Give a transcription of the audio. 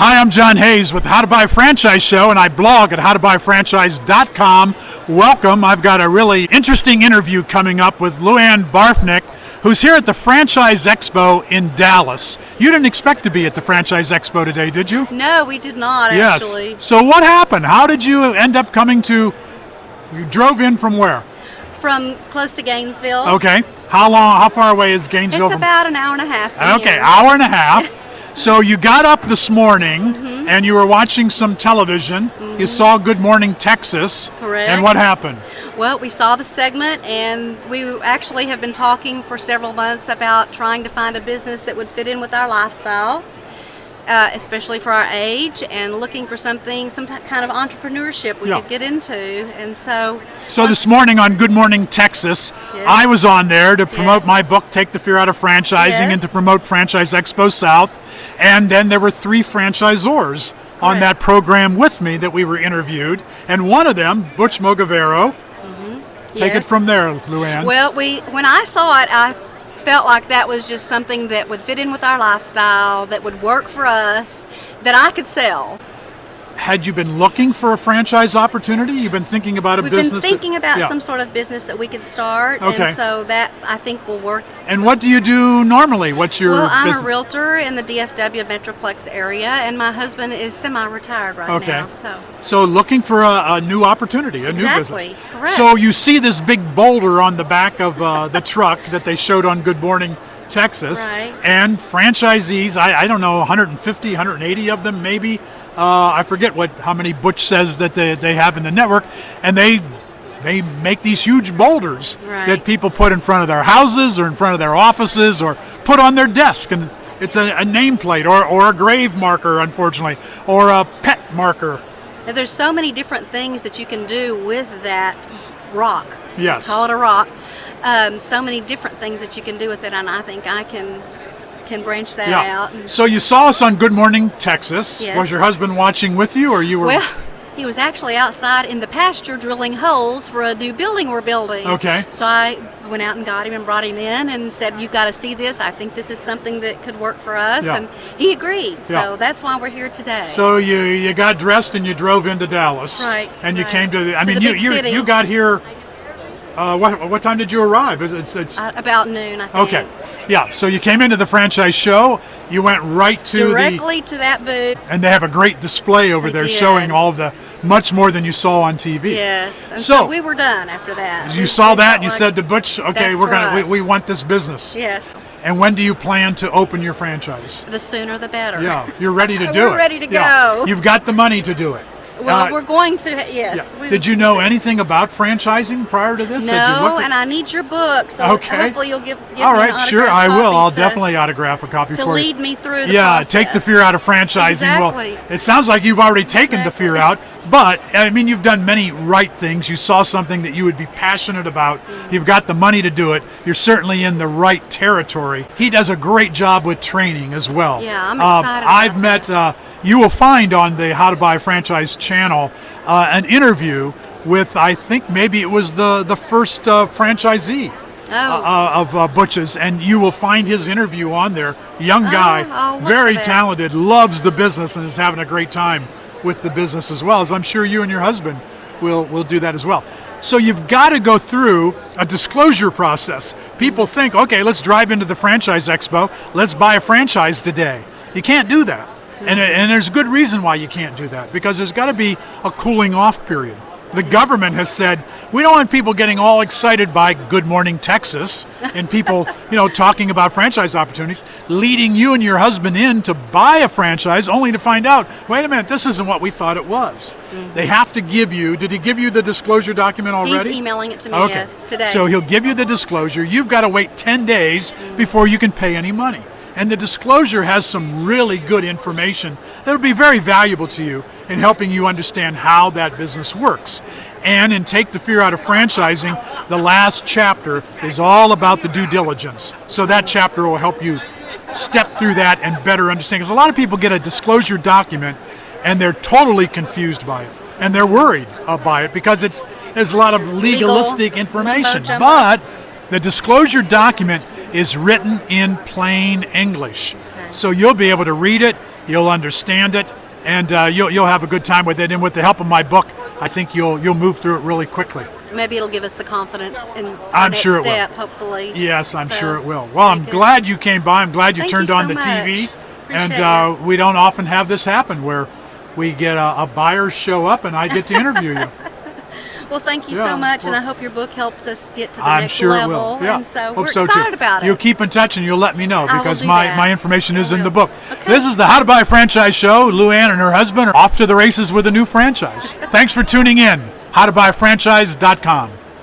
Hi, I'm John Hayes with How to Buy a Franchise Show, and I blog at howtobuyfranchise.com. Welcome. I've got a really interesting interview coming up with Louann Barfknecht, who's here at the Franchise Expo in Dallas. You didn't expect to be at the Franchise Expo today, did you? No, we did not, actually. Yes. So what happened? How did you end up coming to, you drove in from where? From close to Gainesville. Okay. How far away is Gainesville? It's about an hour and a half from Okay, here. hour and a half. So you got up this morning and you were watching some television. You saw Good Morning Texas. Correct. And what happened? Well, we saw the segment, and we actually have been talking for several months about trying to find a business that would fit in with our lifestyle, especially for our age, and looking for some kind of entrepreneurship we could get into. And so this morning on Good Morning Texas, Yes. I was on there to promote my book, Take the Fear Out of Franchising, and to Yes. promote Franchise Expo South. And then there were 3 franchisors on Correct. that program with me that we were interviewed. And one of them, Butch Mogavero. Take it Yes. from there, Louann. Well, when I saw it, I felt like that was just something that would fit in with our lifestyle, that would work for us, that I could sell. Had you been looking for a franchise opportunity? You've been thinking about a We've business? been thinking about Yeah. some sort of business that we could start, Okay. and so that I think will work. And what do you do normally? What's your Well, I'm business? a realtor in the DFW Metroplex area, and my husband is semi-retired right now. So looking for a new opportunity, a new business. Exactly, correct. So you see this big boulder on the back of the truck that they showed on Good Morning Texas. Right. And franchisees, I don't know, 150, 180 of them maybe. I forget how many Butch says that they have in the network. And they make these huge boulders Right. that people put in front of their houses or in front of their offices or put on their desk. And it's a nameplate or a grave marker, unfortunately, or a pet marker. And there's so many different things that you can do with that rock. Yes. Let's call it a rock. So many different things that you can do with it, and I think I can branch that out. And, So you saw us on Good Morning Texas. Yes. Was your husband watching with you, or you were? well, he was actually outside in the pasture drilling holes for a new building we're building. Okay. So I went out and got him and brought him in and said, "You've got to see this. I think this is something that could work for us." Yeah. And he agreed. So Yeah. that's why we're here today. So you got dressed and you drove into Dallas. Right, And you right. came to. I To mean, the big city. you got here. What time did you arrive? It's About noon, I think. okay. Yeah. So you came into the franchise show. You went right to Directly to that booth. and they have a great display over They there did. showing all of the much more than you saw on TV. Yes. And So- so we were done after that. You We saw that and you felt said to Butch, "Okay, that's we're for gonna us. we want this business." Yes. And when do you plan to open your franchise? The sooner the better. Yeah, you're ready to do it. We're ready to Yeah. go. You've got the money to do it. Well, we're going to, yes. Yeah. Did you know anything about franchising prior to this? Had you No, looked at- and I need your book, so Okay. hopefully you'll give All me right, an sure, I autographed will. copy I'll to- definitely autograph a copy to for you. lead me through the Yeah, process. take the fear out of franchising. Exactly. Well, it sounds like you've already taken the fear out, Exactly. but I mean, you've done many right things. You saw something that you would be passionate about. You've got the money to do it. You're certainly in the right territory. He does a great job with training as well. Yeah, I'm excited I've about met. You will find on the How to Buy a Franchise channel an interview with, I think maybe it was the first franchisee. Of Butch's, and you will find his interview on there. Young guy, I'll look very for that. talented, loves the business, and is having a great time with the business as well, as I'm sure you and your husband will do that as well. So you've got to go through a disclosure process. People think, okay, let's drive into the Franchise Expo, let's buy a franchise today. You can't do that. And there's good reason why you can't do that, because there's got to be a cooling off period. The government has said, we don't want people getting all excited by Good Morning Texas and people, talking about franchise opportunities, leading you and your husband in to buy a franchise only to find out, wait a minute, this isn't what we thought it was. They have to give you, did he give you the disclosure document already? He's emailing it to me, Okay. yes, today. So he'll give you the disclosure. You've got to wait 10 days before you can pay any money. And the disclosure has some really good information that would be very valuable to you in helping you understand how that business works. And in Take the Fear Out of Franchising, the last chapter is all about the due diligence. So that chapter will help you step through that and better understand. Because a lot of people get a disclosure document and they're totally confused by it. And they're worried by it because there's a lot of legalistic information. jumbo. But the disclosure document is written in plain English. So you'll be able to read it You'll understand it, and you'll have a good time with it. And with the help of my book, I think you'll move through it really quickly. Maybe it'll give us the confidence in the I'm next sure it step, will. hopefully. Yes, I'm So, sure it will. Well, I'm very good. glad you came by. I'm glad you Thank turned you on so the TV. much. And Appreciate we don't often have this happen where we get a buyer show up and I get to interview you. Well, thank you Yeah, so much, and well- I hope your book helps us get to the I'm next sure level. it will. Yeah. And so Hope we're so excited too. about it. You'll keep in touch and you'll let me know I will because do my that. information is I in the will. book. Okay. This is the How to Buy a Franchise show. Louann and her husband are off to the races with a new franchise. Thanks for tuning in. HowToBuyAFranchise.com.